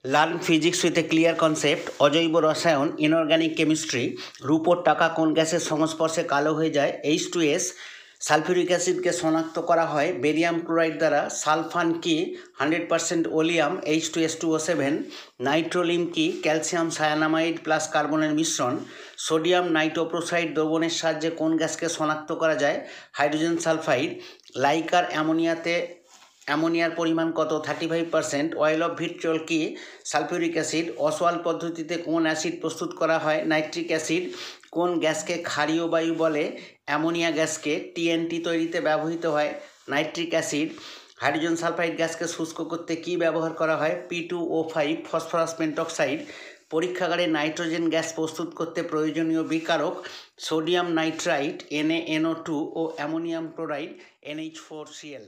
Learn physics with a clear concept. অজৈব রসায়ন, inorganic chemistry. রূপোর টাকা কোন গ্যাসের সংস্পর্শে কালো হয়ে যায়? H2S। সালফিউরিক অ্যাসিডকে শনাক্ত করা হয় বেরিয়াম ক্লোরাইড দ্বারা। সালফান কি? 100% ওলিয়াম, H2S2O7। নাইট্রোলিম কি? ক্যালসিয়াম সায়ানামাইড প্লাস কার্বনের মিশ্রণ। সোডিয়াম নাইট্রোপ্রোসাইড দ্রবণের সাহায্যে কোন গ্যাসকে শনাক্ত করা যায়? Hydrogen sulphide. লাইকার অ্যামোনিয়ার পরিমাণ কত? 35%। অয়েল অফ ভিট্রিয়ল কি? Sulphuric acid. অসওয়াল পদ্ধতিতে কোন অ্যাসিড প্রস্তুত করা হয়? Nitric acid. কোন গ্যাসকে ক্ষারীয় বায়ু বলে? অ্যামোনিয়া গ্যাসকে। TNT তৈরিতে ব্যবহৃত হয় নাইট্রিক অ্যাসিড। হাইড্রোজেন সালফাইড গ্যাসকে শুষ্ক করতে কি ব্যবহার করা হয়? P2O5, phosphorus pentoxide. পরীক্ষাগারে নাইট্রোজেন গ্যাস প্রস্তুত করতে প্রয়োজনীয় বিকারক সোডিয়াম নাইট্রাইট NaNO2 ও অ্যামোনিয়াম ক্লোরাইড NH4Cl।